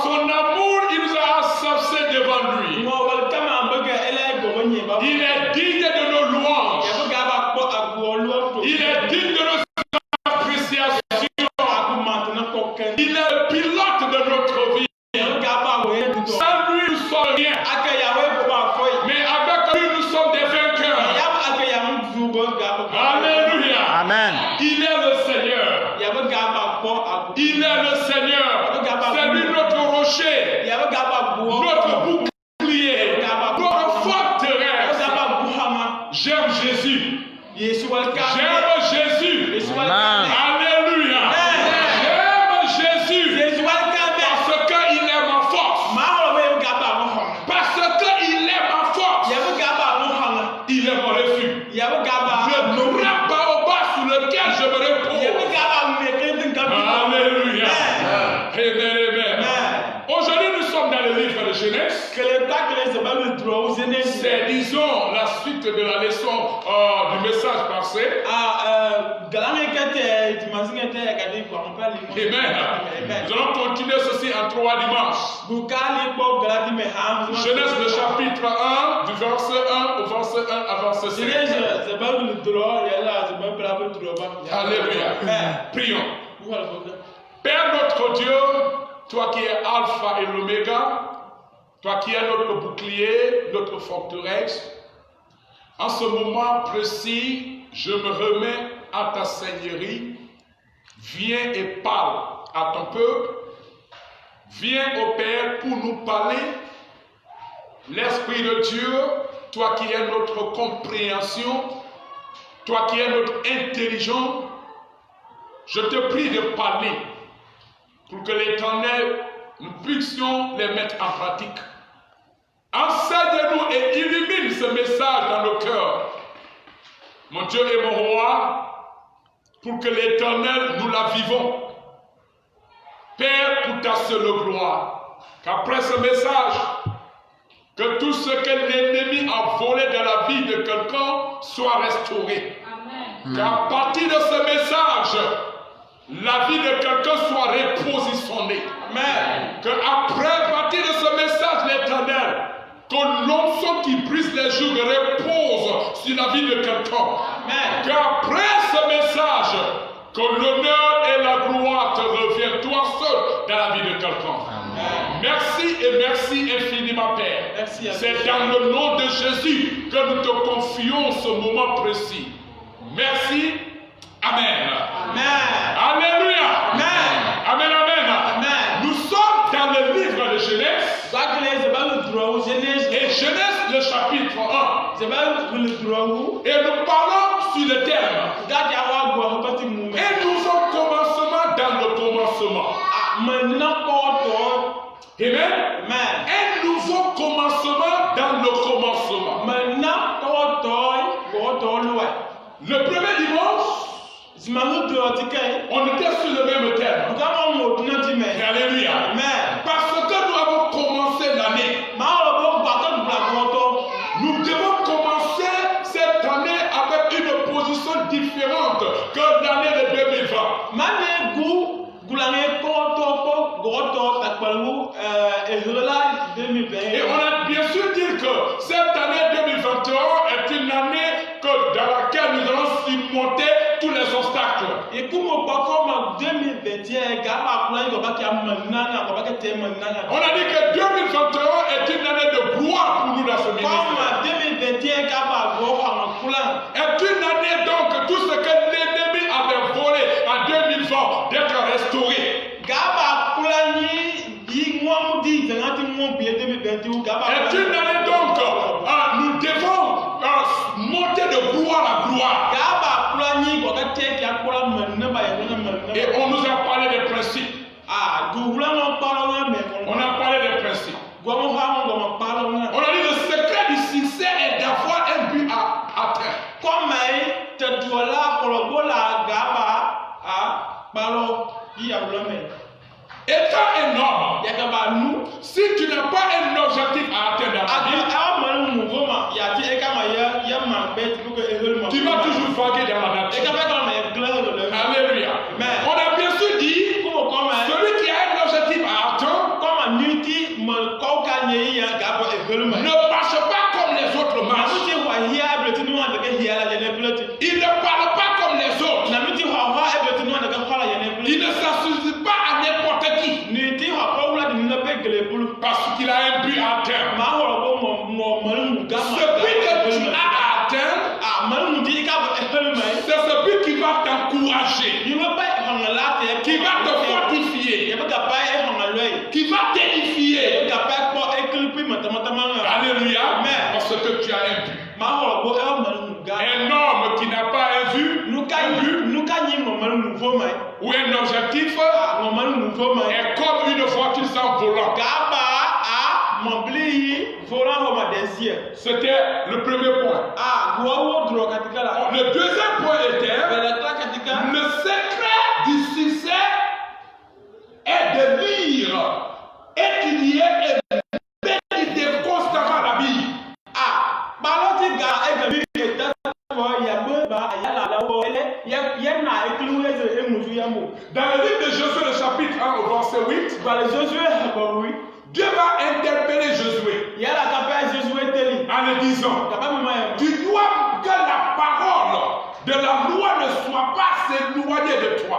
son amour, il nous a assassés devant lui. Il est digne de nos louanges. Il est digne de nos appréciations. Il est le pilote de notre vie. Sans lui, nous sommes rien. Mais avec lui, nous sommes des vainqueurs. Alléluia. Amen. Il est le Seigneur. Il est le Seigneur. C'est lui notre rocher, notre bouclier, notre forteresse. J'aime Jésus. J'aime Jésus. Amen. Alléluia. J'aime Jésus. Parce qu'il est ma force. Parce qu'il est ma force. Il est mon refuge. Le grand baobab sous lequel je me repose. Alléluia. Amen. Aujourd'hui, nous sommes dans le livre de Genèse. C'est, disons, la suite de la leçon du message passé. Amen. Nous allons continuer ceci en 3 dimanches. Genèse, le chapitre 1, du verset 1 au verset 1 à verset 5. Alléluia. Prions. Père notre Dieu, toi qui es Alpha et l'Oméga, toi qui es notre bouclier, notre forteresse, en ce moment précis, je me remets à ta Seigneurie. Viens et parle à ton peuple. Viens, ô Père, pour nous parler. L'Esprit de Dieu, toi qui es notre compréhension, toi qui es notre intelligence, je te prie de parler pour que l'Éternel, nous puissions les mettre en pratique. Enseigne-nous et illumine ce message dans nos cœurs, mon Dieu et mon roi, pour que l'Éternel, nous la vivons. Père, pour ta seule gloire, qu'après ce message, que tout ce que l'ennemi a volé dans la vie de quelqu'un soit restauré. Amen. Qu'à partir de ce message, la vie de quelqu'un soit repositionnée. Amen. Qu'après, à partir de ce message, l'Éternel, que l'onction qui brise les jours repose sur la vie de quelqu'un. Qu'après ce message, que l'honneur et la gloire te reviennent toi seul dans la vie de quelqu'un. Merci et merci infiniment, Père. C'est dans le nom de Jésus que nous te confions ce moment précis. Merci. Amen. Alléluia. Amen. Nous sommes dans le livre de Genèse. Et Genèse, le chapitre 1. Et nous parlons sur le terme. Et nous sommes commencement dans le commencement. Amen. Un nouveau commencement dans le commencement. Le premier dimanche, on était sur le même terme. Alléluia. Parce que nous avons commencé l'année. Nous devons commencer cette année avec une position différente que l'année de 2020. Et on a bien sûr dit que cette année 2021 est une année dans laquelle nous allons surmonter tous les obstacles. Et pour on a dit que 2021 est une année de gloire pour nous dans ce ministère. Est une année donc tout ce que l'ennemi avait volé en 2020 d'être restauré. Est une année donc nous devons monter de gloire à gloire. Et on nous a parlé des principes. On a parlé des principes. On a dit le secret du succès est d'avoir un but à atteindre. Étant énorme, si tu n'as pas un objectif à atteindre dans la vie, tu vas toujours vaguer dans la nature. Alléluia. On a bien sûr dit, celui qui a un objectif à atteindre, marche pas comme les autres marchent. Il ne parle pas comme les autres. Il ne s'associe pas à n'importe qui. Parce qu'il a un but à atteindre. Ce but que tu as à atteindre, c'est ce but qui va t'encourager, qui va te fortifier, qui va t'édifier. Alléluia. Parce que tu as un but. Un homme qui n'a pas un but, ou un objectif, est comme une voiture sans volant. C'était le premier point. Le deuxième point était le secret du succès est de lire, étudier et méditer constamment la Bible. Dans le livre de Josué, le chapitre 1 au verset 8, Dieu va interpeller Josué en lui disant, tu dois que la parole de la loi ne soit pas s'éloignée de toi.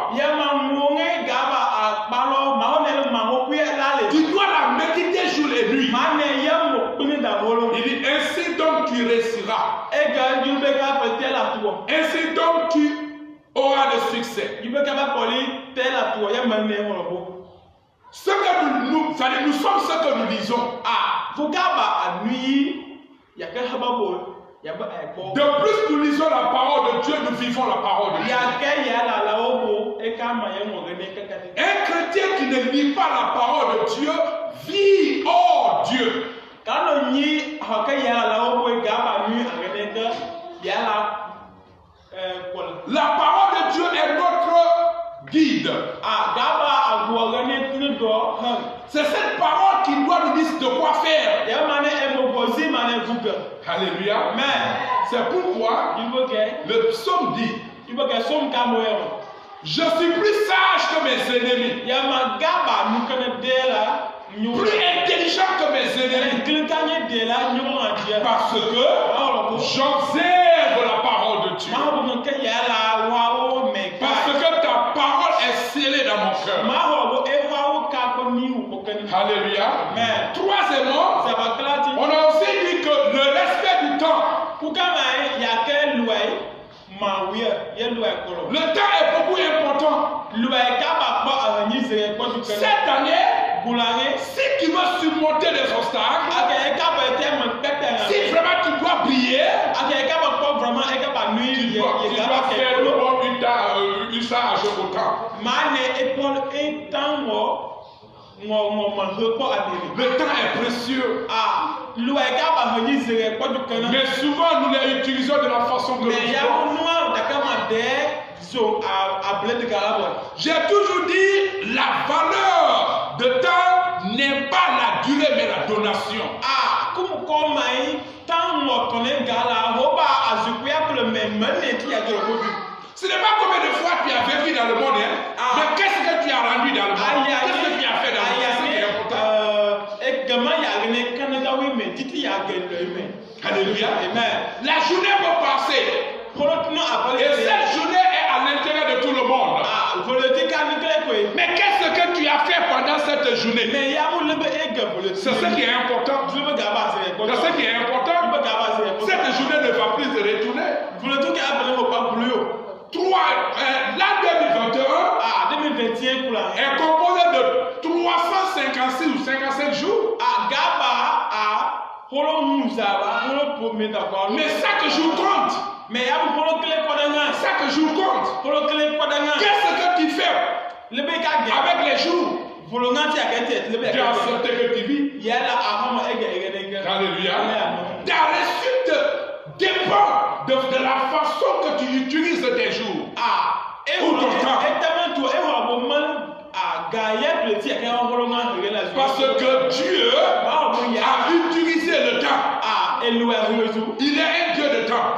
Tu dois la méditer jour et nuit. Il dit, ainsi donc tu réussiras. Ainsi donc tu auras le succès. Ce que nous sommes ce que nous disons. De plus nous lisons la parole de Dieu, nous vivons la parole de Dieu. Un chrétien qui ne lit pas la parole de Dieu vit hors Dieu. La parole de Dieu est notre guide. C'est cette parole qui doit nous dire de quoi faire. Alléluia. C'est pourquoi le psaume dit, je suis plus sage que mes ennemis, plus intelligent que mes ennemis, parce que j'observe la parole de Dieu. Parce que ta parole est scellée dans mon cœur. Alléluia. Troisièmement, on a aussi dit que le respect du temps. Le temps est beaucoup important. Cette année, si tu veux surmonter les obstacles, si vraiment tu dois prier, tu dois faire le bon usage au temps. Le temps est précieux. Mais souvent nous l'utilisons de la façon que nous voulons. J'ai toujours dit, la valeur de temps n'est pas la durée mais la donation. Ce n'est pas combien de fois tu as vécu dans le monde, mais qu'est-ce que tu as rendu dans le monde? Qu'est-ce que tu as fait dans le monde? Alléluia. La journée peut passer. Et cette journée est à l'intérieur de tout le monde. Mais qu'est-ce que tu as fait pendant cette journée? C'est ce qui est important. C'est ce qui est important. Cette journée ne va plus se retourner. L'an 2021 est composé de 356 ou 57 jours. Mais chaque jour compte. Chaque jour compte. Qu'est-ce que tu fais avec les jours? Tu as accepté que tu vis. Alléluia. Ta réussite dépend de la façon que tu utilises tes jours. Ou ton temps. Parce que Dieu a utilisé le temps. Il est un Dieu de temps.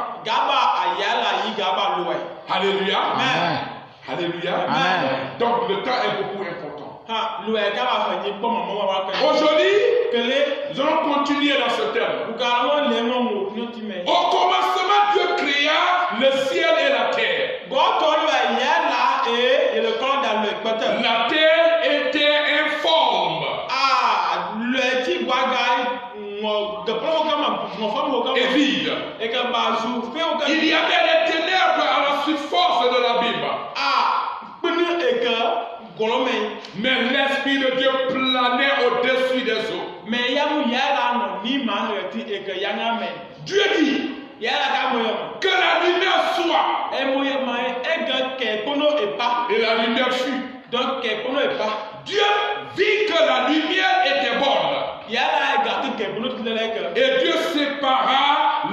Alléluia. Amen. Alléluia. Amen. Donc le temps est beaucoup important. Aujourd'hui, Nous allons continuer dans ce thème. Au commencement, Dieu créa le ciel et la terre. La terre était informe et vide. Il y avait des ténèbres à la surface de l'abîme. Mais l'Esprit de Dieu planait au-dessus des eaux. Dieu dit que la lumière soit. Et la lumière fut. Dieu vit que la lumière était bonne. Et Dieu sépara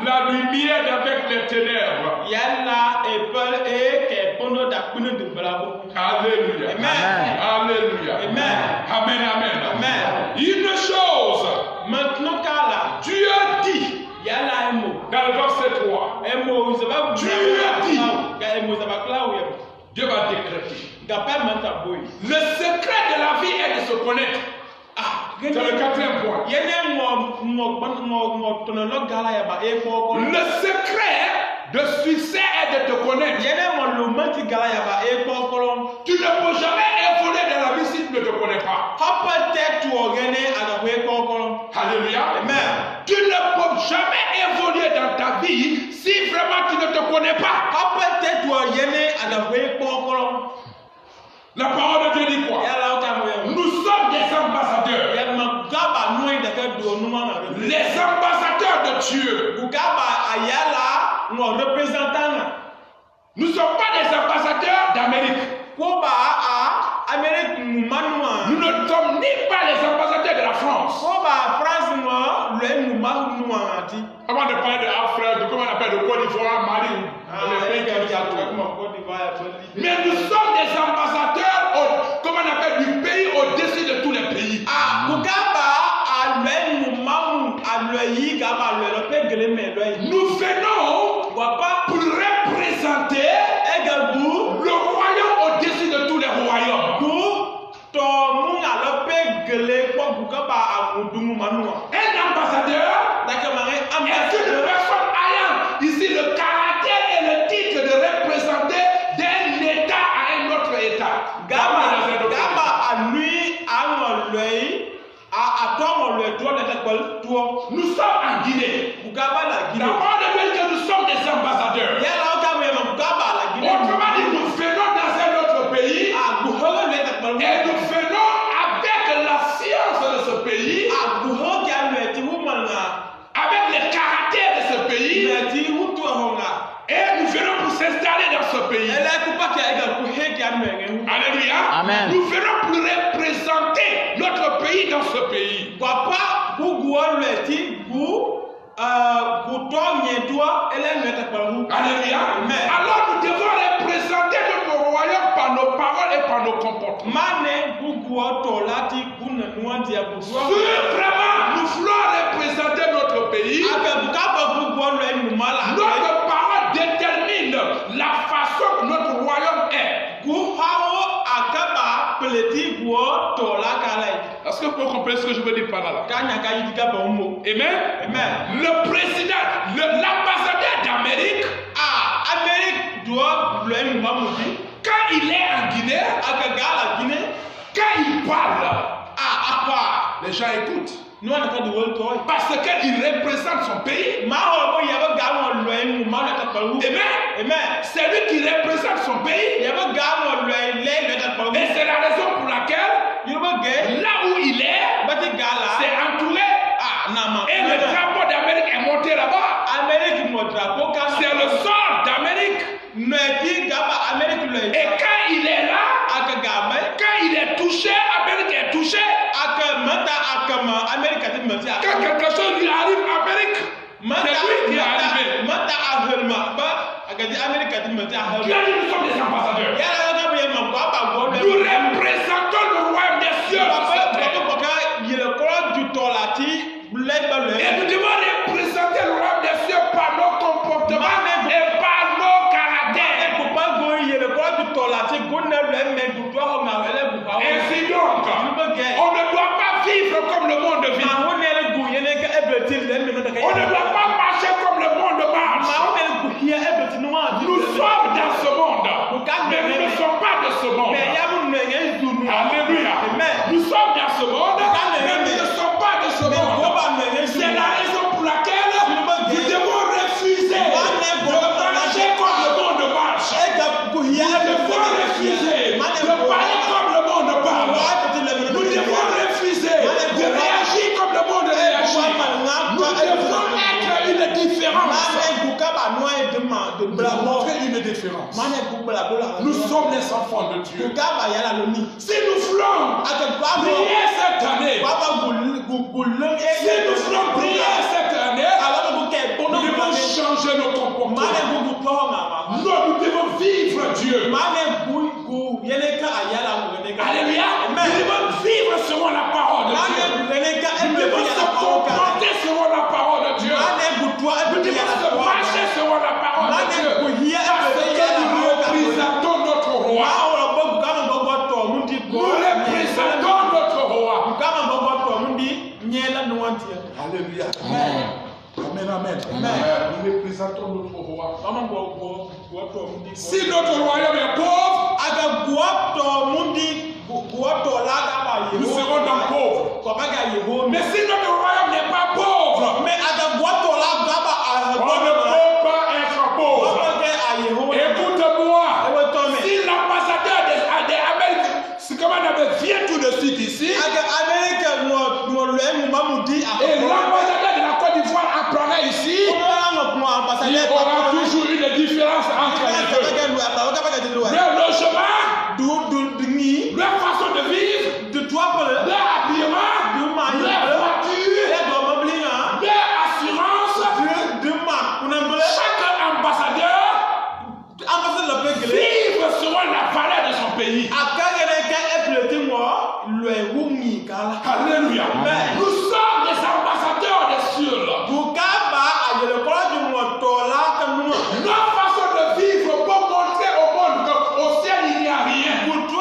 la lumière d'avec les ténèbres. Alléluia. Amen. Alléluia. Amen. Amen. Amen. Amen. Une chose, Dieu dit dans le verset 3, Dieu va décréter. Le secret de la vie est de se connaître. C'est le 4e point. Le secret de succès est de te connaître. Tu ne peux jamais évoluer dans la vie si tu ne te connais pas. Alléluia. Amen. Tu ne peux jamais évoluer dans ta vie si vraiment tu ne te connais pas. La parole de Dieu dit quoi? Nous sommes des ambassadeurs. Les ambassadeurs de Dieu. Nous ne sommes pas des ambassadeurs d'Amérique. Nous ne sommes ni pas les ambassadeurs de la France. Avant de parler de Afrique, de comment on appelle, de Côte d'Ivoire, Mali, les pays qui mais nous sommes des ambassadeurs, comment on appelle, du pays au-dessus de tous les pays. Nous venons pour représenter le royaume au-dessus de tous les royaumes. Un ambassadeur est une personne ayant ici le caractère et le titre de représenter d'un État à un autre État. Nous sommes en Guinée. La parole de Dieu dit que nous sommes des ambassadeurs. Autrement dit, nous venons dans un autre pays et nous venons avec la science de ce pays, avec les caractères de ce pays, et nous venons pour s'installer dans ce pays. Alléluia. Amen. Nous venons pour représenter notre pays dans ce pays. Alléluia. Alors nous devons représenter notre royaume par nos paroles et par nos comportements. Si vraiment nous voulons représenter notre pays, notre parole détermine la façon que notre royaume est. Est-ce que vous comprenez ce que je veux dire par là? Amen. Le président, l'ambassadeur d'Amérique, quand il est en Guinée, quand il parle, les gens écoutent. Parce qu'il représente son pays. Amen. C'est lui qui représente son pays. Et c'est la raison pour laquelle, là où il est, c'est entouré. Et le drapeau d'Amérique est monté là-bas. C'est le sol d'Amérique. Et quand il est là, quand il est touché, Amérique est touchée. Quand quelque chose lui arrive en Amérique, c'est lui qui est arrivé. Dieu dit nous sommes des ambassadeurs. Nous représentons le royaume des cieux. Et nous devons représenter le royaume des cieux par nos comportements et par nos caractères. Ainsi donc, on ne doit pas vivre comme le monde vit. différence. Nous sommes les enfants de Dieu. Si nous voulons prier cette année, si nous voulons prier cette année, nous devons changer nos comportements. Nous devons vivre Dieu. Alléluia. Nous devons vivre selon la parole de Dieu. Nous devons se comporter selon la parole de Dieu. Nous devons se marcher selon la parole de Dieu. Parce que nous représentons notre roi. Nous représentons notre roi. Alléluia. Amen. Amen, amen. Nous représentons notre roi. Si notre royaume est pauvre, nous serons dans pauvres. Mais si notre royaume n'est pas pauvre, on ne peut pas être pauvre. Écoute-moi, si l'ambassadeur d'Amérique, comment on appelle, vient tout de suite ici, et l'ambassadeur de la Côte d'Ivoire apparaît ici, il y aura toujours une différence entre les deux. Le logement, leur façon de vivre, leur habillement, leur voiture, leur assurance. Chaque ambassadeur vivre selon la valeur de son pays. Alléluia. Nous sommes des ambassadeurs des cieux. Notre façon de vivre pour montrer au monde qu'au ciel il n'y a rien. Notre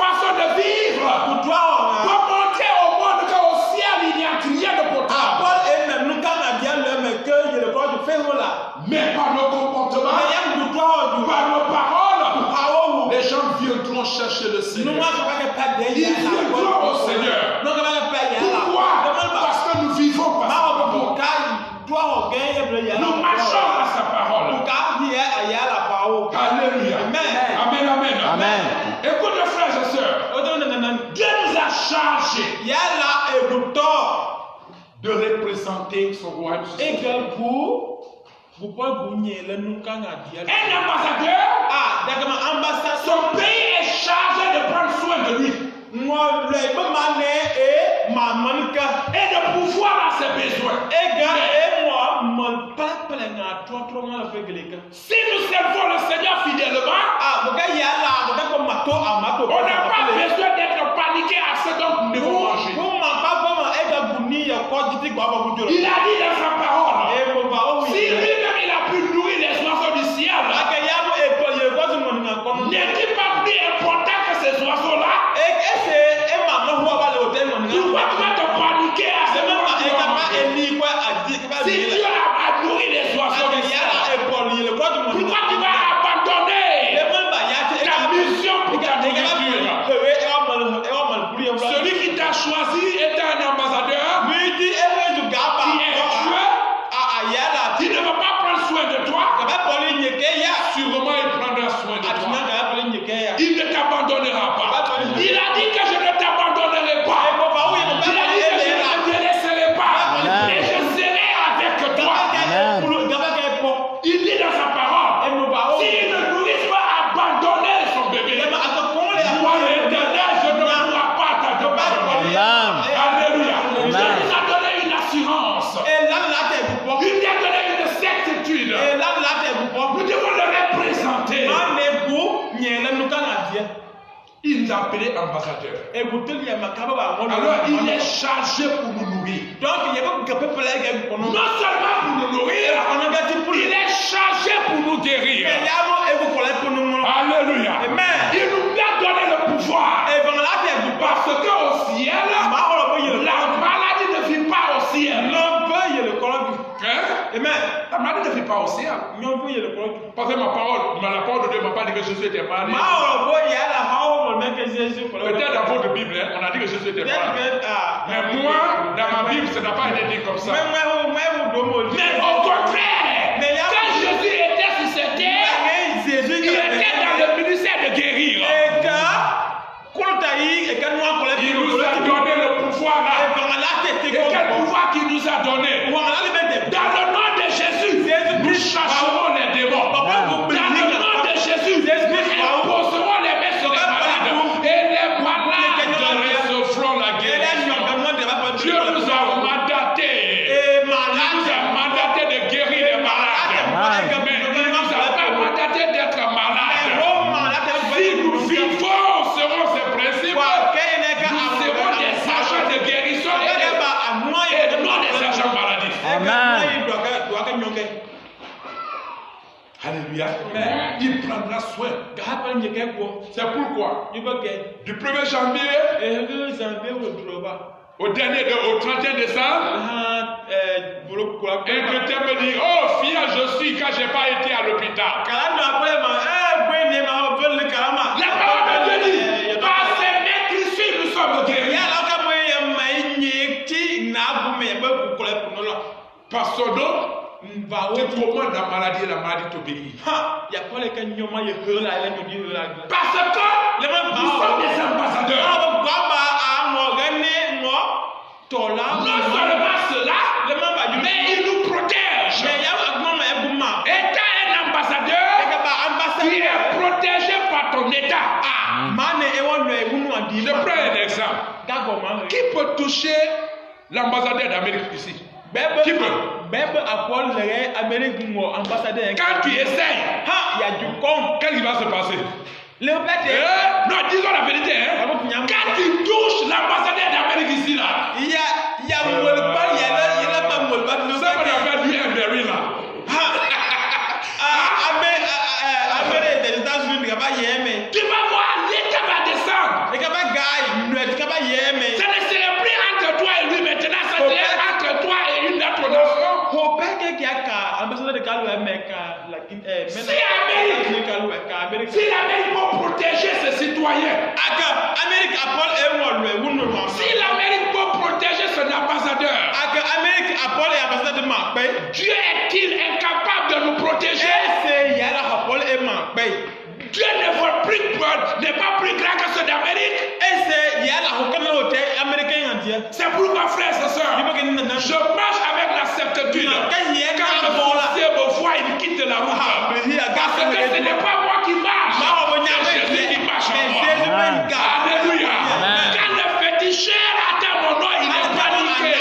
façon de vivre pour montrer au monde qu'au ciel il n'y a rien de potable. Mais par nos comportements, par nos paroles, les gens viendront chercher le Seigneur. Ils viendront au Seigneur. Pourquoi? Parce que nous vivons par sa parole. Nous marchons par sa parole. Alléluia. Amen, amen. Amen. Écoute, frères et sœurs, Dieu nous a chargés de représenter son royaume. Un ambassadeur, son pays est chargé de prendre soin de lui et de pouvoir à ses besoins. Si nous servons le Seigneur fidèlement, on n'a pas besoin d'être paniqué à ce dont nous devons manger. Il a dit dans sa parole, si lui-même il a pu nourrir les oiseaux du ciel, n'est-il pas plus important que ces oiseaux-là? Pourquoi tu vas te paniquer à ce moment-là? Si Dieu a nourri les oiseaux du ciel, pourquoi tu vas abandonner ta mission pour ta nourriture? Celui qui t'a choisi est un ambassadeur qui est Dieu, qui ne va pas prendre soin de toi. Sûrement il prendra soin de toi. Il ne t'abandonnera pas. Il a dit que je ne t'abandonnerai pas. Il a dit que je ne te laisserai pas. Et je serai avec toi. Il dit dans sa parole, s'il ne nourrit pas abandonner son bébé, moi l'Éternel, je ne pourrai pas t'abandonner. Alléluia. Il nous a donné une assurance. Il nous a donné une certitude. Nous devons le représenter. Il nous a appelé ambassadeurs. Alors il est chargé pour nous nourrir. Non seulement pour nous nourrir, il est chargé pour nous guérir. Alléluia. Il nous a donné le pouvoir. Parce qu'au ciel, la maladie ne vit pas au ciel. La maladie ne vit pas au ciel. Parce que la parole de Dieu m'a pas dit que Jésus était malade. Peut-être dans votre Bible, on a dit que Jésus était malade. Mais moi, dans ma Bible, ça n'a pas été dit comme ça. Mais au contraire, quand Jésus était sur cette terre, il était dans le ministère de guérir. Il nous a donné le pouvoir là. Et quel pouvoir qu'il nous a donné? Dans le nom de Alléluia. Il prendra soin. C'est pourquoi du 1er janvier au 31 décembre, un chrétien me dit, oh fier je suis quand j'ai pas été à l'hôpital. La parole de Dieu dit, par ses maîtrises nous sommes guéris. Par son nom, tu commandes la maladie et la maladie t'obéit. Parce que nous sommes des ambassadeurs. Non seulement cela, mais il nous protège. Étant un ambassadeur, tu es protégé par ton état. Je prends un exemple. Qui peut toucher l'ambassadeur d'Amérique ici? Qui peut? Quand tu essayes, qu'est-ce qui va se passer? Non, disons la vérité. Quand tu touches l'ambassadeur d'Amérique ici, là, ça qu'on appelle lui un berry là. Tu vas voir, l'état va descendre. Ça ne serait plus entre toi et lui maintenant, ça serait entre toi et une autre nation. Si l'Amérique peut protéger ses citoyens, si l'Amérique peut protéger son ambassadeur, Dieu est-il incapable de nous protéger? Dieu n'est pas plus grand que ceux d'Amérique. C'est pourquoi, frères et sœurs, je marche avec la certitude. Quand le sorcier me voit, il quitte la route. Parce que ce n'est pas moi qui marche, c'est Jésus qui marche en moi. Alléluia. Quand le féticheur atteint mon nom, il est paniqué.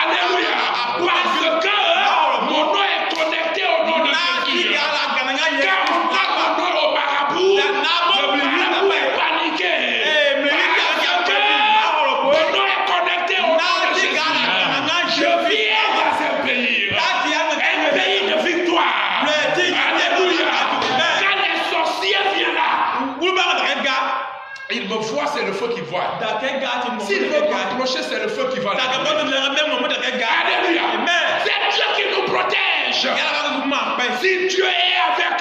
Alléluia. Parce que mon nom est connecté au nom de Jésus. Quand on parle mon nom au marabout, le marabout est paniqué. Mon nom est connecté au nom de Jésus. Je viens dans un pays de victoire. Alléluia. Quand les sorciers viennent là, ils me voient, c'est le feu qui voit. S'ils veulent m'approcher, c'est le feu qui va. Alléluia. C'est Dieu qui nous protège. Si Dieu est avec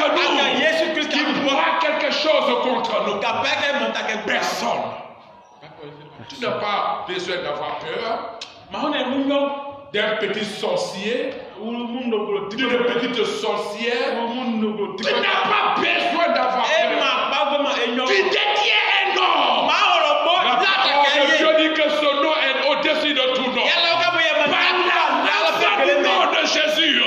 nous, qui pourra quelque chose contre nous? Personne. Tu n'as pas besoin d'avoir peur d'un petit sorcier, d'une petite sorcière. Tu n'as pas besoin d'avoir peur. Tu détiens un nom. La parole de Dieu dit que son nom est au-dessus de tout nom. Par la du nom de Jésus,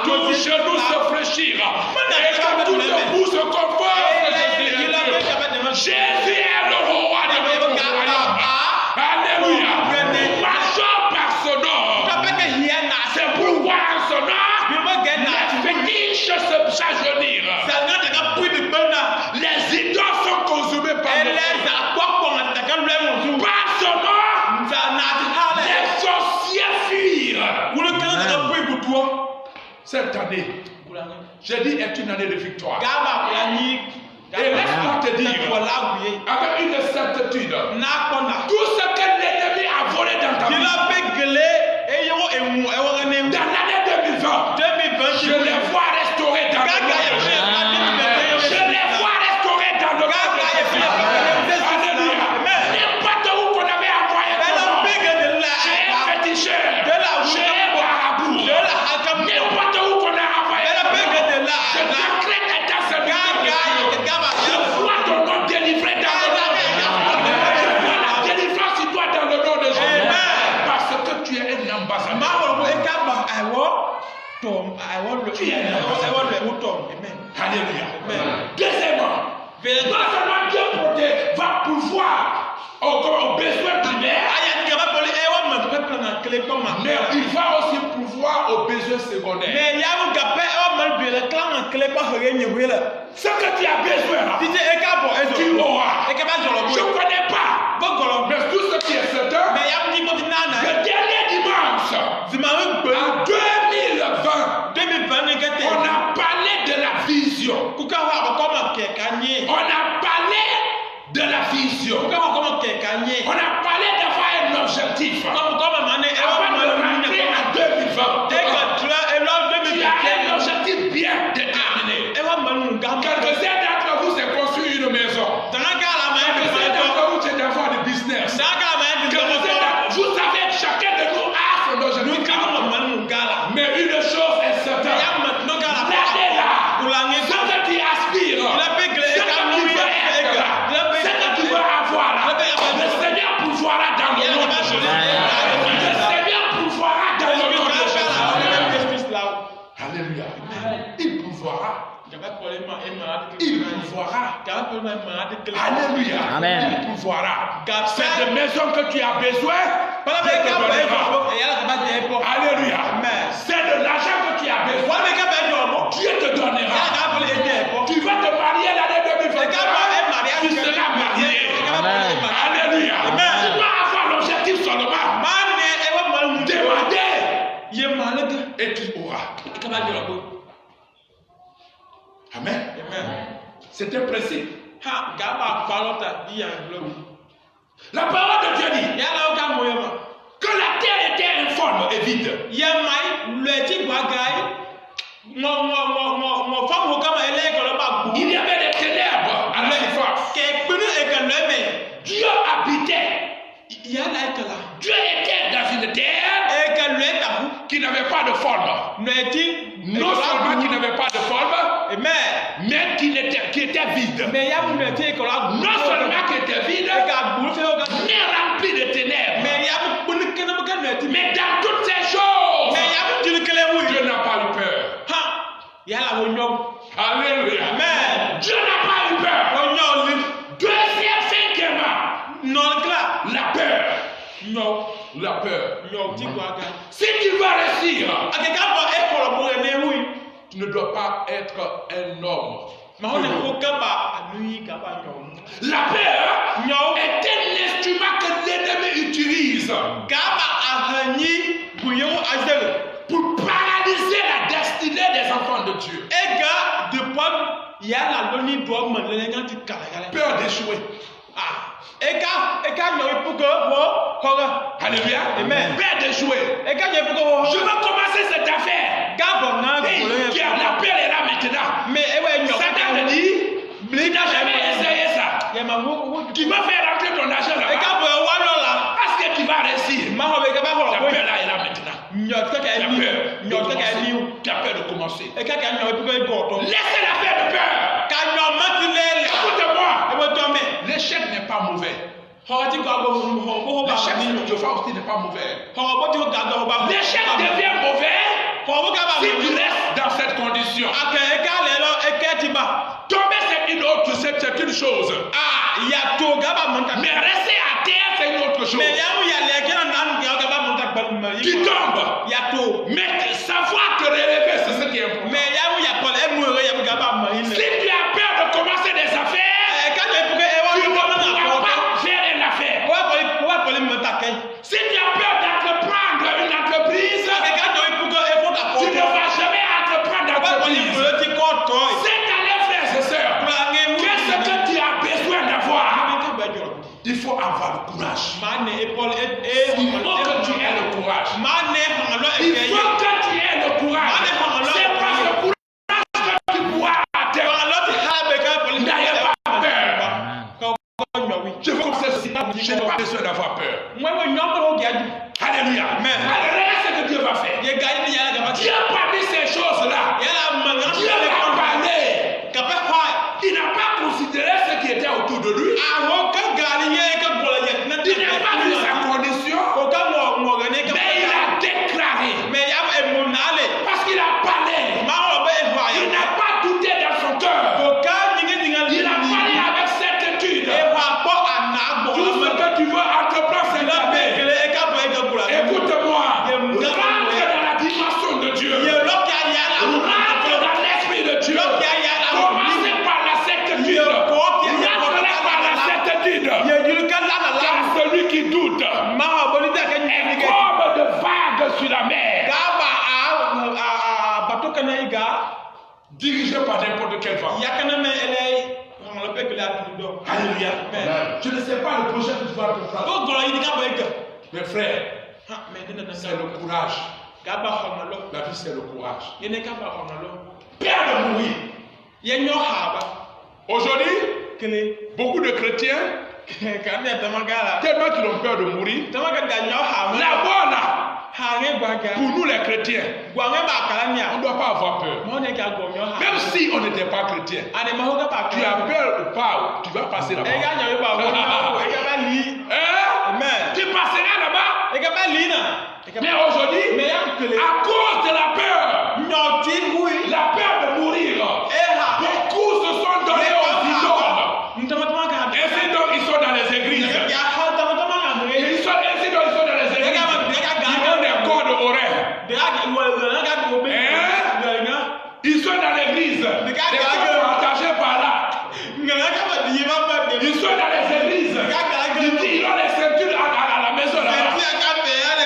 tout genou se fléchira. Et que toute bouche se confesse que Jésus est Dieu. Jésus est le roi de notre royaume. Alléluia. Nous marchons par son nom. C'est pourquoi en son nom, les fétiches se s'agenirent. Les idoles sont consumés par le feu. Par son nom, les sorciers fuirent. Cette année, j'ai dit, est une année de victoire. Et laisse-moi te dire, avec une certitude, tout ce que l'ennemi a volé dans ta vie, dans l'année 2020, je les vois restaurer dans le monde. Je les vois restaurer dans le monde. Alléluia. N'importe où qu'on avait envoyé ton nom, chez un féticheur, chez un marabout, n'importe où qu'on a envoyé ton nom, je décrète dans ce monde. Je vois ton nom délivré dans le nom de Jésus. Je vois la délivrance sur toi dans le nom de Jésus. Parce que tu es un ambassadeur. Tu es un ambassadeur. Alléluia. Deuxièmement, non seulement Dieu va pouvoir aux besoins primaires, mais il va aussi pouvoir aux besoins secondaires. Ce que tu as besoin, tu auras. Je ne connais pas. Mais tout ce qui est certain, le dernier dimanche, en 2020, on a parlé de la vie. vision. On a parlé d'avoir un objectif. Avant de rentrer à 2020, tu as un objectif bien déterminé. Quelques-uns d'entre vous, c'est construire une maison. Quelques-uns d'entre vous, c'est d'avoir du business. Vous savez que chacun de nous a son objectif. Mais une chose est certaine. L'année-là, ce que tu aspires, ce que tu veux être, ce que tu veux avoir, le Seigneur pourvoira dans le nom de Jésus. Le Seigneur pourvoira dans le nom de Jésus. Alléluia. Il pourvoira. Il pourvoira. Alléluia. Amen. Il pourvoira. C'est de maison que tu as besoin. Alléluia. C'est de l'argent que tu as besoin. Dieu te donnera. Tu vas te marier l'année 2021. Tu seras marié. Alléluia. Tu dois avoir l'objectif seulement. Demander. Et tu auras. Amen. C'est un principe. La parole de Dieu dit que la terre était informe et vide. Il y avait des ténèbres à la surface. Dieu habitait. Dieu était dans une terre qui n'avait pas de forme. Non seulement qui n'avait pas de forme, mais qui était vide. Non seulement qui était vide, mais rempli de ténèbres. Mais dans toutes ces choses, Dieu n'a pas eu peur. Alléluia. Dieu n'a pas eu peur. Deuxième, cinquièmement, la peur. La peur. Si tu veux réussir, tu ne dois pas être un homme. La peur est un instrument que l'ennemi utilise pour paralyser la destinée des enfants de Dieu. Peur d'échouer. Alléluia. Amen. Peur d'échouer. Je veux commencer cette affaire. Et la peur est là maintenant. Satan te dit, tu n'as jamais essayé ça. Tu vas faire rentrer ton argent là. Parce que tu vas réussir. La peur là est là maintenant. Tu as peur de commencer. Laissez la peur de peur. Écoute-moi. L'échec n'est pas mauvais. L'échec aussi n'est pas mauvais. L'échec devient mauvais si tu restes dans cette condition. Tomber c'est une autre, c'est une chose. Mais rester à terre c'est une autre chose. Tu tombes. Mais savoir te relever c'est ce qui est important. Si tu as peur de commencer des affaires, tu ne pourras pas faire une affaire. Si tu as peur d'entreprendre une entreprise, tu ne vas jamais entreprendre d'entreprise. C'est à les frères et sœurs. Qu'est-ce que tu as besoin d'avoir? Il faut avoir le courage. Il faut que tu aies le courage. Il faut que tu aies le courage. C'est pas le courage que tu pourras atteindre. N'ayez pas peur. Je veux comme ceci. Je n'ai pas besoin d'avoir peur. Alléluia. Alléluia, ce que Dieu va faire. Dieu parmi ces choses-là. Dieu va en parler. Il n'a pas considéré ce qui était autour de lui. Il n'a pas vu sa condition. Mais il a déclaré. Parce qu'il a parlé. Il n'a pas douté dans son cœur. Il a parlé avec certitude. Tout ce que tu veux entreprendre, c'est la paix. Écoute-moi. Rentre dans la dimension de Dieu. Rentre dans l'esprit de Dieu. Commencez par la certitude. Rentre par la certitude. Car celui qui doute est comme de vagues sur la mer. Dirigé par n'importe quel vent. Alléluia. Je ne sais pas le projet que tu vas prendre. Mes frères, c'est le courage. La vie, c'est le courage. Peur de mourir. Aujourd'hui, beaucoup de chrétiens, tellement qu'ils ont peur de mourir, là-bas, là, pour nous les chrétiens, on ne doit pas avoir peur. Même si on n'était pas chrétien, tu as peur ou pas, tu vas passer là-bas. Tu passeras là-bas. Mais aujourd'hui, à cause de la peur de mourir, beaucoup se sont donnés aux idoles. Ainsi donc, ils sont dans les églises. Ils sont dans les églises. Ils ont des cordes horaires. Ils sont dans l'église. Les cordes partagées par là. Ils sont dans les églises. Ils ont les ceintures à la maison là-bas.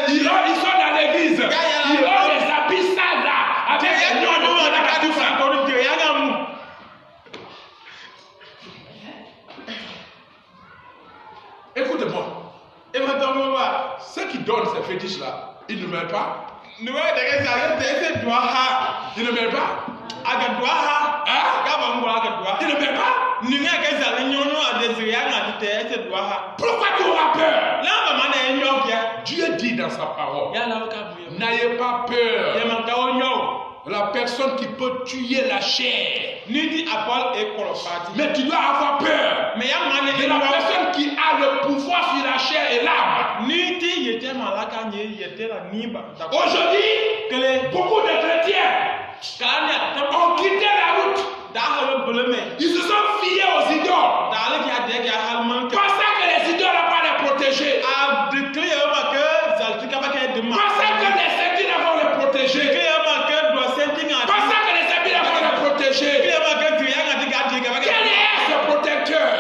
Ils sont dans l'église. Ils ont les habits sales là. Avec les noms de écoutez-moi. Ceux qui donnent ces fétiches là, ils ne meurent pas. Ils ne meurent pas. Ils ne meurent pas. Pourquoi tu auras peur? Dieu dit dans sa parole, n'ayez pas peur. La personne qui peut tuer la chair. Mais tu dois avoir peur de la personne qui a le pouvoir sur la chair et l'âme. Aujourd'hui, beaucoup de chrétiens ont quitté la route. Ils se sont fiés aux idoles. Pensant que les idoles n'ont pas les protéger. Pensant que les ceintures vont les protéger. Pensant que les habits vont les protéger. Quel est ce protecteur?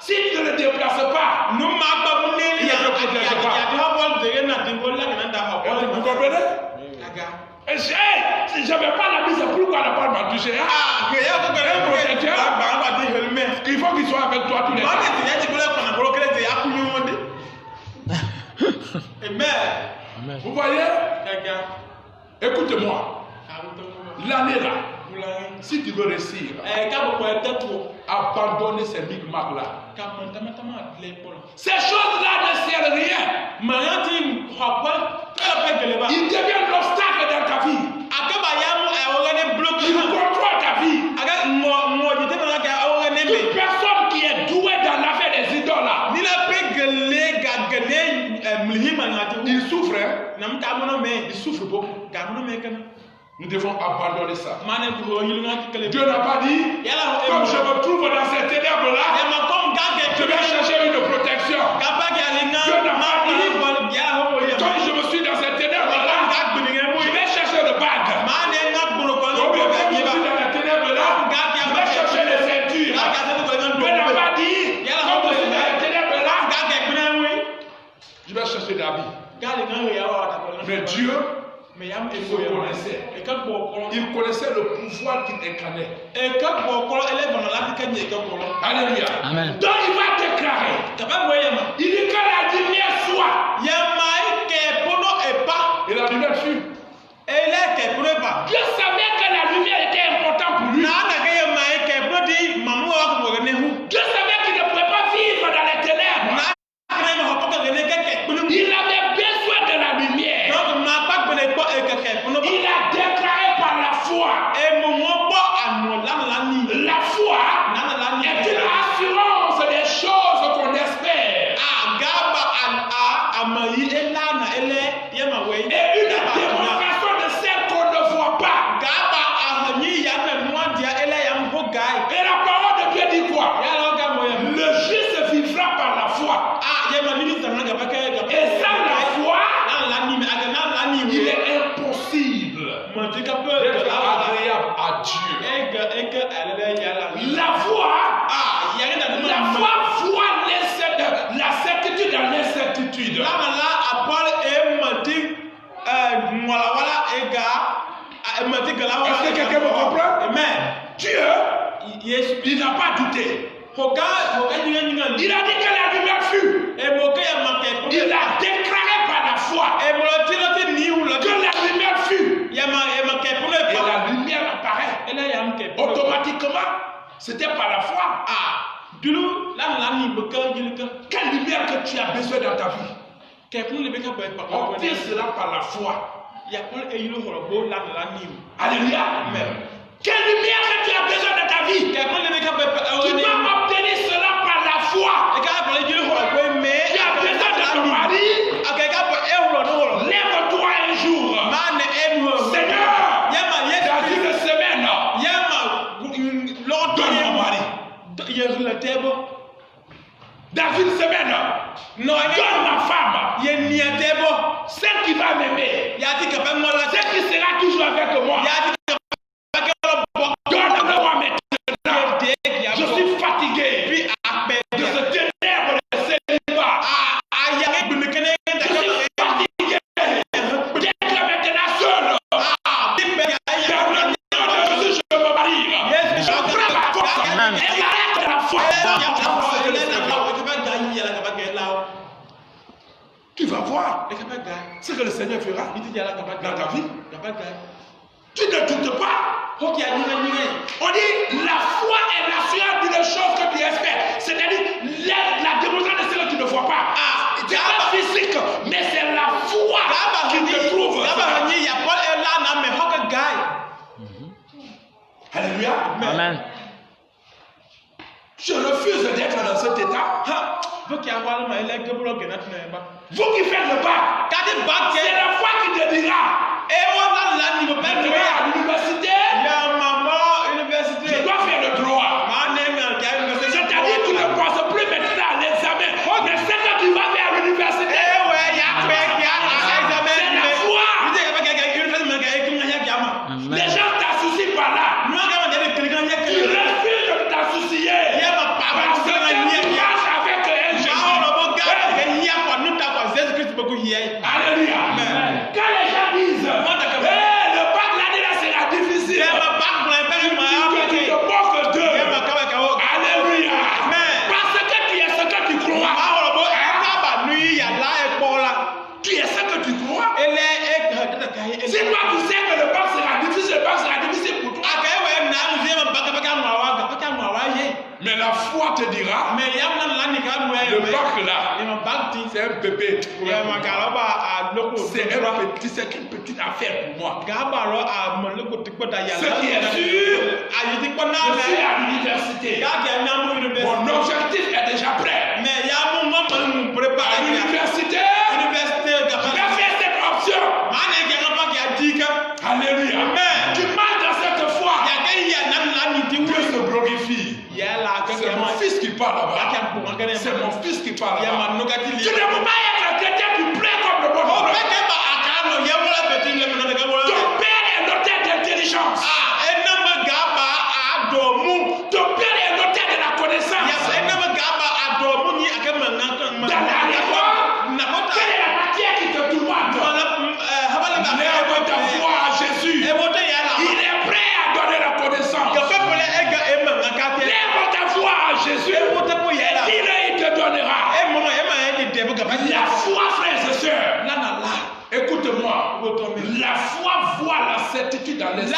S'il ne le déplace pas, il ne le protège pas. Vous comprenez? Je ne vais pas la mise, pourquoi ne pas m'a touché? Un protecteur, il faut qu'il soit avec toi tous les jours. Amen. Vous voyez? Écoute-moi. L'année là, si tu veux réussir, abandonner ces micmacs là. Ces choses-là ne servent à rien. Ils deviennent l'obstacle dans ta vie. Ils contrôlent ta vie. Toute personne qui est douée dans l'affaire des idoles là, il souffre. Il souffre beaucoup. Nous devons abandonner ça. Dieu n'a pas dit, comme je me trouve dans ces ténèbres-là, je vais chercher une protection. Dieu n'a pas dit, comme je me suis dans ces ténèbres-là, je vais chercher le bague. Comme je suis dans les ténèbres-là, je vais chercher les ceintures. Dieu n'a pas dit, comme je suis dans les ténèbres-là, je vais chercher des habits. Mais Dieu, il connaissait le pouvoir qu'il incarnait. Alléluia. Amen. Donc il va déclarer. Il dit que la lumière soit. Et la lumière fut. Dieu savait que la lumière était importante pour lui. Dieu savait qu'il ne pouvait pas vivre dans les ténèbres. Il avait besoin de la lumière. Il a déclaré par la foi. La foi est une assurance des choses qu'on espère. Et une démonstration de celles qu'on ne voit pas. Et la parole de Dieu dit quoi? Le juste vivra par la foi. Et sans la foi, il est impossible d'être agréable à Dieu. La foi voit la certitude dans l'incertitude. Est-ce que quelqu'un me comprend? Dieu, il n'a pas douté. fatigué. Il a dit que la lumière fut. Il a déclaré par la foi que la lumière fut. Et la lumière apparaît. Automatiquement, c'était par la foi. Quelle lumière que tu as besoin dans ta vie? Obtiens cela par la foi. Alléluia. Quelle lumière que tu as besoin de ta vie? Tu vas obtenir cela par la foi. Tu as besoin de ton mari. Lève-toi un jour. Seigneur, dans une semaine, donne mon mari. Dans une semaine, donne ma femme. Celle qui va m'aimer. Celle qui sera toujours avec moi. Donne-moi maintenant. Je suis fatigué de ce ténèbre de célibat. Je suis fatigué d'être maintenant seul. Dans le nom de Jésus, je me marie. Je prends la force et j'arrête la foi. Tu vas voir ce que le Seigneur fera dans ta vie. Tu ne doutes pas. On dit la foi est l'assurance d'une chose que tu espères. C'est-à-dire la démonstration de ce que tu ne vois pas. C'est pas physique, mais c'est la foi qui te trouve. Alléluia. Amen. Je refuse d'être dans cet état. Vous qui faites le pas, c'est la foi qui te dira. Tu vas à l'université. Je dois faire le droit. C'est-à-dire que tu ne penses plus maintenant à l'examen. Mais c'est que tu vas vers l'université. C'est la foi. Les gens t'associent par là. Tu refuses de t'associer. Parce que tu marches avec un Jésus. Alléluia. Quand les gens disent le bac l'année là sera difficile, tu te moques d'eux. Alléluia. Parce que tu es ce que tu crois. Tu es ce que tu crois. Si toi tu sais que le bac sera difficile pour toi. Mais la foi te dira, le bac là, c'est un bébé. C'est une petite affaire pour moi. Ce qui est sûr, je suis à l'université. Mon objectif est déjà prêt. À l'université, je vais faire cette option. Alléluia. Tu marches dans cette foi. Dieu se glorifie. C'est mon fils qui parle là-bas. C'est mon fils qui parle là-bas. Tu ne peux pas être chrétien, tu plais comme le bon. Ton père est doté d'intelligence. Ton père est doté de la connaissance. Dans la réforme, quelle est la matière qui te tourmente? Lève ta foi à Jésus. Il est prêt à donner la connaissance. Lève ta foi à Jésus. Il te donnera. La foi, frères et sœurs. Écoute-moi. La foi voit la certitude dans l'esprit.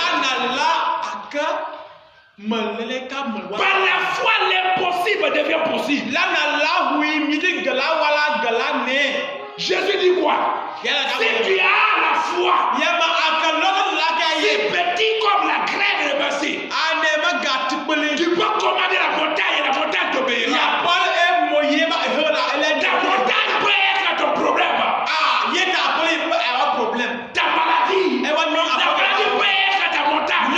Par la foi, l'impossible devient possible. Jésus dit quoi? Si tu as la foi, si petit comme la graine de merci, tu peux commander la montagne et la montagne t'obéira. Ta montagne peut être ton problème. Ta maladie peut être ta montagne.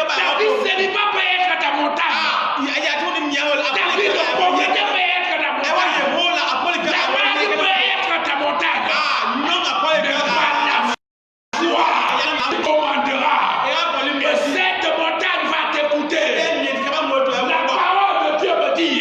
Ta vie célibat peut être ta montagne. Ta vie de pauvreté peut être ta montagne. Ta maladie peut être ta montagne. Mais par la foi, tu commanderas. Et cette montagne va t'écouter. La parole de Dieu me dit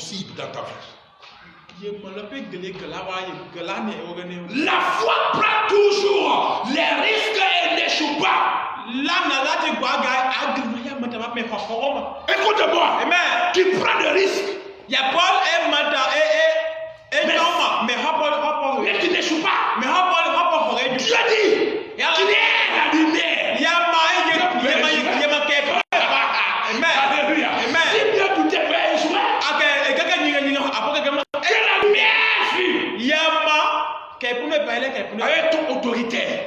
possible dans ta vie. La foi prend toujours les risques et n'échoue pas. Écoute-moi, tu prends des risques. Mais tu n'échoues pas. Dieu dit, tu es la lumière. Alléluia. Si Dieu tout est prêt à échouer, que la lumière fut. Avec ton autoritaire.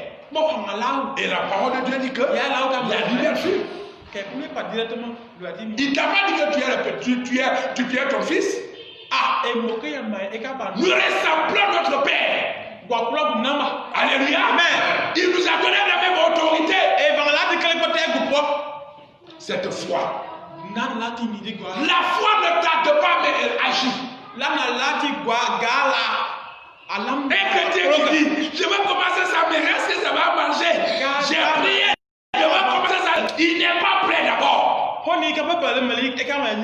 Et la parole de Dieu dit que la lumière fut. Il t'a pas dit que tu es ton fils. Nous ressemblons notre Père. Alléluia. Il nous a donné la même autorité. Cette foi. La foi ne tarde pas, mais elle agit. Et que Dieu dit, je vais commencer ça, mais est-ce que ça va marcher? J'ai prié, je vais commencer ça. Il n'est pas prêt d'abord.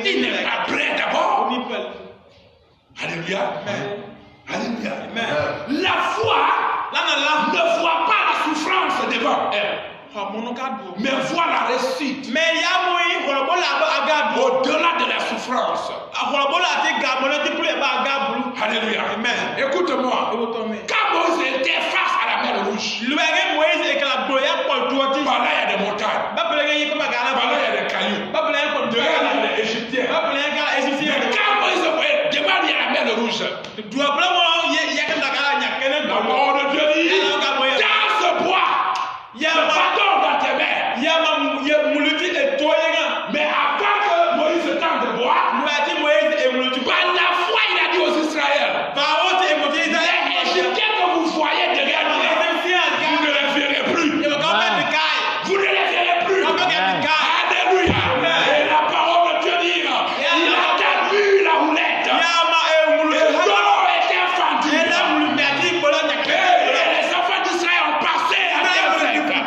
Il n'est pas prêt d'abord. Alléluia. Alléluia. La foi ne voit pas la souffrance devant elle, mais voit la réussite. Au-delà de la souffrance. Alléluia. Écoute-moi. Quand Moïse était face à la mer rouge, par là il y a des montagnes, par là il y a des cailloux, derrière il y a des Égyptiens. Quand Moïse devant il y a la mer rouge, la parole de Dieu dit, dans ce bois, il y a un bâton dans tes mains. Mais avant que Moïse tende le bois, par la foi il a dit aux Israëliens, les Égyptiens que vous voyez derrière nous, vous ne les verrez plus. Vous ne les verrez plus. Alléluia. Et la parole de Dieu dit, il a tendu la roulette. Et l'eau était fendue. Et les enfants d'Israël ont passé à terre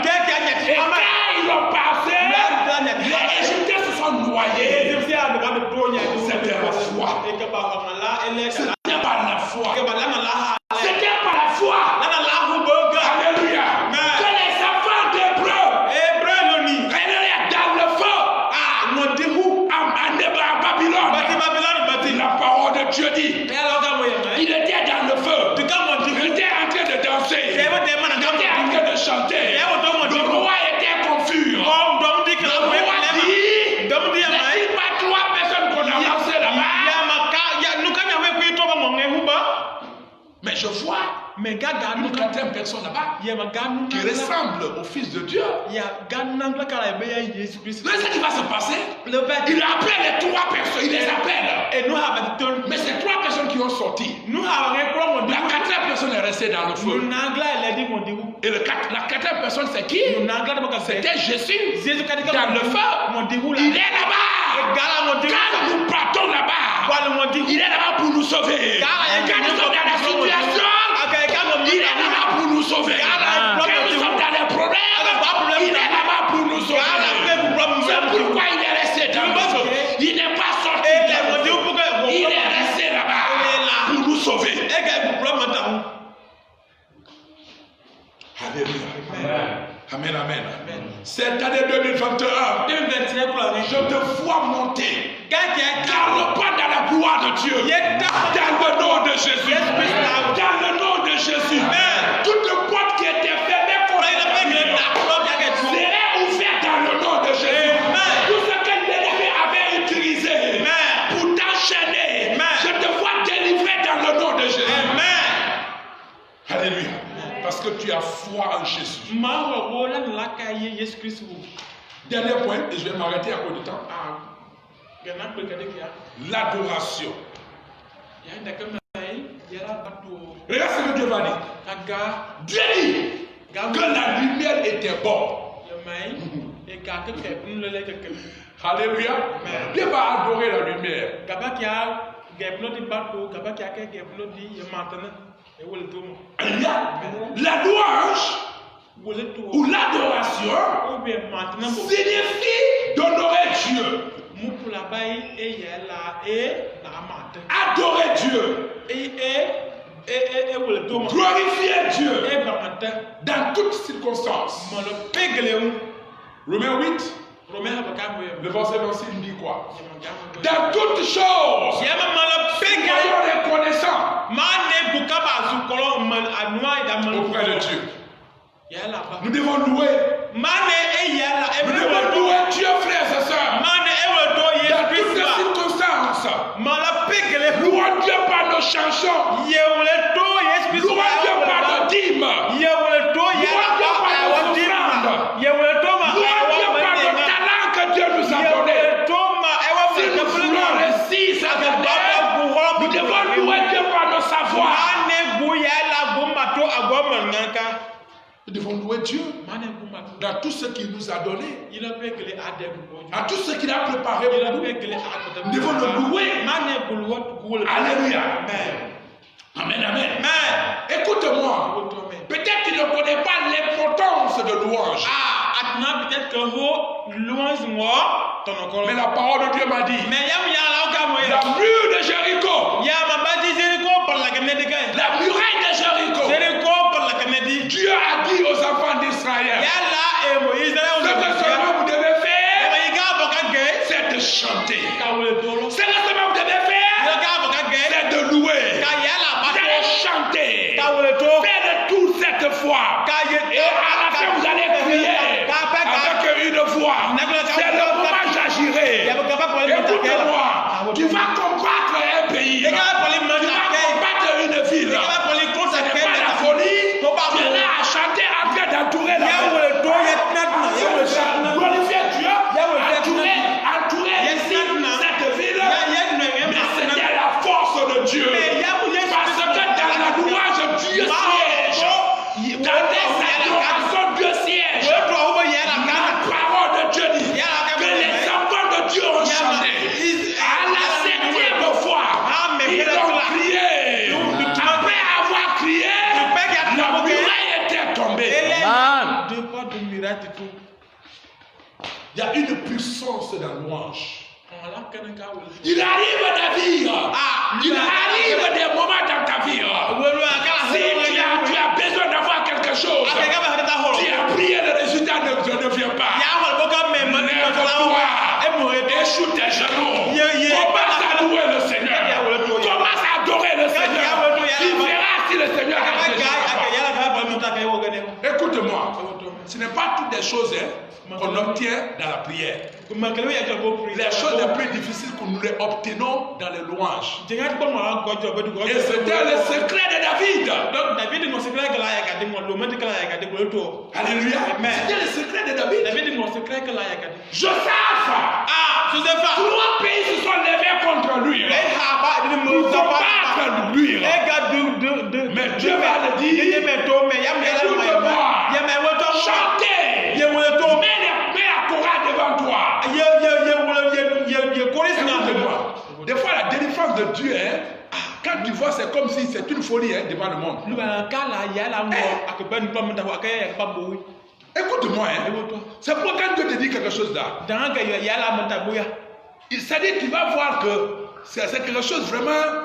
sec. Et quand ils ont passé, les Égyptiens se sont noyés. C'était la foi. C'était pas la foi. C'était pas la foi. Alléluia. Que les enfants d'Hébreu dans le feu à Babylone. La parole de Dieu dit, il était dans le feu. Il était en train de danser. Il était en train de chanter. Le roi était confus. Le roi dit, n'est-il pas 3 personnes qu'on a lancées là-bas? Mais je vois une quatrième personne là-bas qui ressemble au Fils de Dieu. Mais ce qui va se passer, il appelle les 3 personnes, il les appelle. Mais ces 3 personnes qui ont sorti, la quatrième personne est restée dans le feu. Et la quatrième personne c'est qui? C'était Jésus dans le feu. Il est là-bas. Quand nous partons là-bas, il est là-bas pour nous sauver. Quand nous sommes dans la situation, il est là-bas pour nous sauver. Quand nous sommes dans les problèmes, il est là-bas pour nous sauver. C'est pourquoi il est resté dans le feu. Il n'est pas sorti. Il est resté là-bas pour nous sauver. Alléluia. Amen, amen. Cette année 2021, je te vois monter galopant dans la gloire de Dieu, dans le nom de Jésus. Dans le nom de Jésus. Toute porte qui était fermée serait ouverte dans le nom de Jésus. Tout ce que l'ennemi avait utilisé pour t'enchaîner, je te vois délivré dans le nom de Jésus. Alléluia. Parce que tu as foi en Jésus. Dernier point, et je vais m'arrêter à cause du temps. L'adoration. Regarde ce que Dieu va dire. Dieu dit que la lumière était bonne. Alléluia. Dieu va adorer la lumière. La louange ou l'adoration signifie d'honorer Dieu. adorer Dieu, glorifier Dieu dans toutes circonstances. Romains 8, le verset 26 nous dit quoi? Dans toutes choses, soyons reconnaissants auprès de Dieu. Nous devons louer. Nous devons louer Dieu, frères et sœurs. Dans toutes les circonstances. Louons Dieu par nos chansons. Louons Dieu par nos dîmes. Louons Dieu par nos offrandes. Louons Dieu par nos talents que Dieu nous a donnés. Si nous voulons réussir cette année, nous devons louer Dieu par nos savoirs. Nous devons louer Dieu dans tout ce qu'il nous a donné, dans tout ce qu'il a préparé pour nous. Nous devons le louer. Alléluia. Amen, amen. Écoute-moi. Peut-être qu'il ne connaît pas l'importance de louange. Mais la parole de Dieu m'a dit, la mur de Jéricho, la muraille de Jéricho, Dieu a dit aux enfants d'Israël, ce que seulement vous devez faire, c'est de chanter. Ce que seulement vous devez faire, c'est de louer. Vous allez chanter. Faites de tout cette foi. Et à la fin, vous allez crier avec une voix. C'est le moment j'agirai. Écoute-moi, tu vas combattre un pays. Tu vas combattre une ville. Ce n'est pas la folie. Tu es là à chanter en train d'entourer la ville. Glorifier Dieu, entourer ici cette ville. Mais c'était la force de Dieu. Parce que dans la louange, Dieu siège. Dans les adorations, Dieu siège. La parole de Dieu dit que les enfants de Dieu ont chanté. À la 7e fois, ils ont crié. Après avoir crié, la muraille était tombée. Il y a une puissance dans la louange. Il arrive David. Il arrive des moments dans ta vie. Si tu as besoin d'avoir quelque chose, tu as prié, le résultat ne vient pas. Échoue tes genoux. Commence à louer le Seigneur. Commence à adorer le Seigneur. Tu verras si le Seigneur a quelque chose. Écoute-moi, ce n'est pas toutes les choses qu'on obtient dans la prière. Les choses les plus difficiles que nous les obtenons dans les louanges. Et c'était le secret de David. Alléluia. C'était le secret de David. Josaph. Trois pays se sont levés contre lui. Pour combattre lui. Mais Dieu va le dire. Écoute-moi. Chantez. Mets la chorale devant toi. Des fois, la délivrance de Dieu, quand tu vois, c'est comme si c'est une folie devant le monde. Écoute-moi, c'est pourquoi quand Dieu te dit quelque chose là, c'est-à-dire tu vas voir que c'est quelque chose vraiment,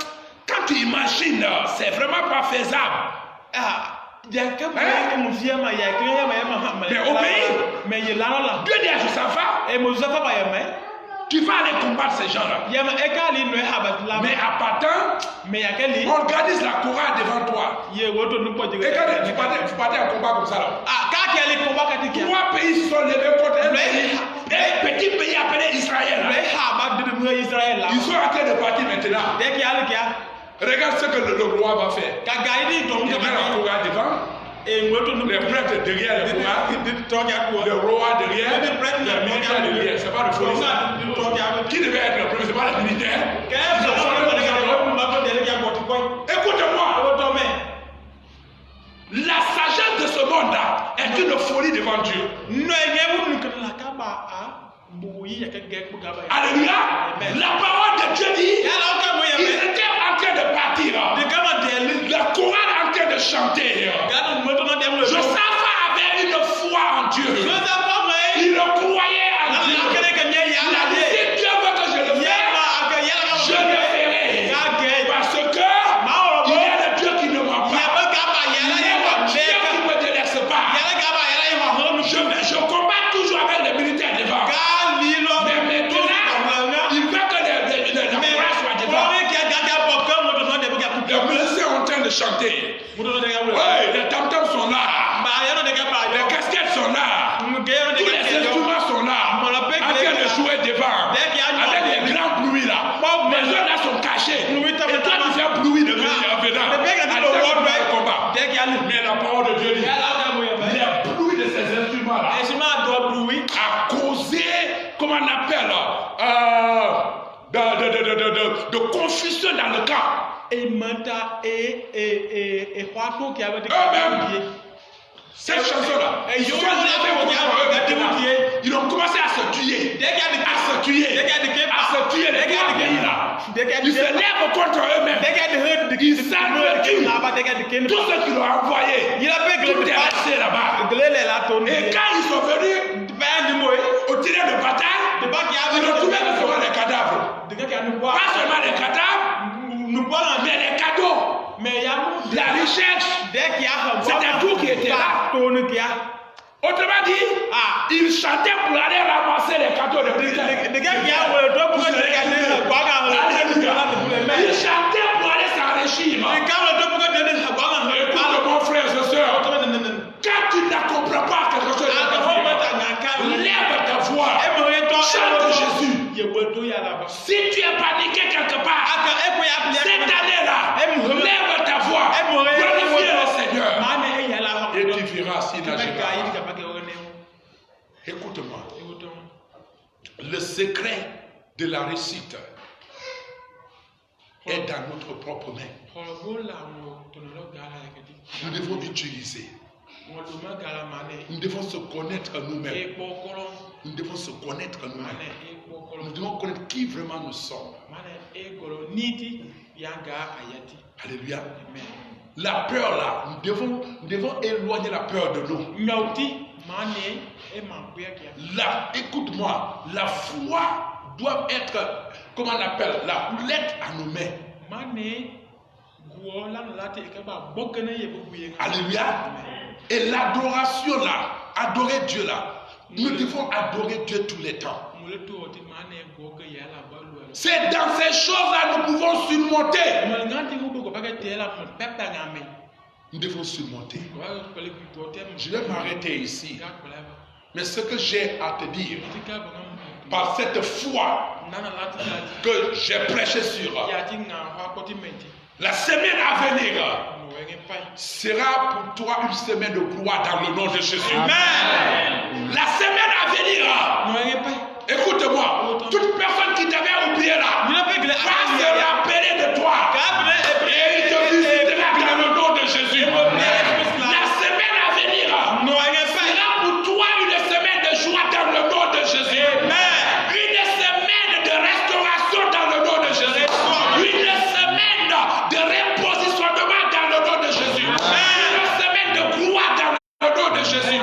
quand tu imagines, c'est vraiment pas faisable. Mais obéis. Dieu dit à Josaphat, tu vas aller combattre ces gens-là. Mais à partant, organise la chorale devant toi. Et quand tu partais en combat comme ça là, trois pays se sont levés contre un petit pays appelé Israël. Ils sont en train de partir maintenant. Regarde ce que le roi va faire. Il met la chorale devant. Les prêtres derrière le roi, le roi derrière, les militaires derrière. C'est pas le folie. Qui devait être le premier? C'est pas les militaires. Écoute-moi. La sagesse de ce monde-là est une folie devant Dieu. Alléluia. La parole de Dieu dit, ils étaient en train de partir. La chorale en train de chanter. Josaphat avait une foi en Dieu. Il croyait en Dieu. Il a dit, si Dieu veut que je le fasse, je le ferai. de chanter. Oui, les tam-tams sont là. Les casquettes sont là. Tous les instruments sont là. En train de jouer devant. Avec les grands bruits là. Les gens là sont cachés. Et toi tu fais bruit de venir en venant. Le combat. Mais la parole de Dieu dit, les bruits de ces instruments là a causé, comment on appelle, de confusion dans le camp. Eux-mêmes, cette chanson-là, ils ont commencé à se tuer. Les gars pays là. Ils se lèvent contre eux-mêmes. Ils savent tout ce qu'ils ont envoyé. Tout est resté là-bas. Et quand ils sont venus au terrain de bataille, ils ont trouvé seulement les cadavres. Pas seulement les cadavres, mais les cadeaux. La richesse, c'était tout qui était là. Autrement dit, ils chantaient pour aller ramasser les cadeaux de Christ. Ils chantaient pour aller s'enrichir. Écoute mon frère et soeur, quand tu ne comprends pas quelque chose de ta vie, lève ta voix, chante Jésus. Si tu es paniqué quelque part, cette année-là, lève ta voix, glorifie le Seigneur. Et tu verras s'il n'agit pas. Écoute-moi. Le secret de la réussite est dans notre propre main. Nous devons utiliser. Nous devons se connaître nous-mêmes. Nous devons se connaître nous-mêmes. Nous devons connaître qui vraiment nous sommes. Alléluia. La peur là, nous devons éloigner la peur de nous. Là, écoute-moi, la foi doit être, comment on appelle, la houlette à nos mains. Alléluia. Et l'adoration là, adorer Dieu là, nous devons adorer Dieu tous les temps. C'est dans ces choses-là nous pouvons surmonter. Nous devons surmonter. Je vais m'arrêter ici. Mais ce que j'ai à te dire, par cette foi que j'ai prêché sur, la semaine à venir sera pour toi une semaine de gloire dans le nom de Jésus. Amen. La semaine à venir, écoute-moi, toute personne qui t'avait oublié là va se rappeler de toi et il te visitera dans le nom de Jésus. La semaine à venir sera pour toi une semaine de joie dans le nom de Jésus. Une semaine de restauration dans le nom de Jésus. Une semaine de repositionnement dans le nom de Jésus. Une semaine de gloire dans le nom de Jésus.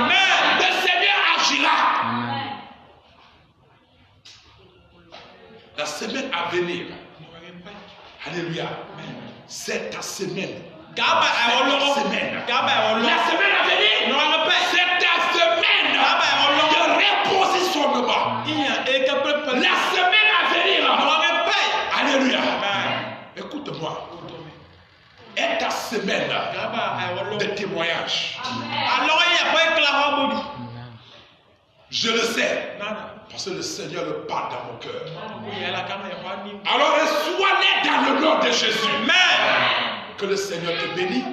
Le Seigneur agira. La semaine à venir, alléluia, c'est ta semaine. La semaine à venir, c'est ta semaine de repositionnement. La semaine à venir, alléluia. Écoute-moi, est ta semaine de témoignage. Je le sais, parce que le Seigneur le parle dans mon cœur. Alors reçois-les dans le nom de Jésus. Que le Seigneur te bénisse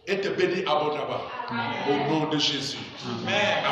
et te bénisse abondamment. Au nom de Jésus. Amen.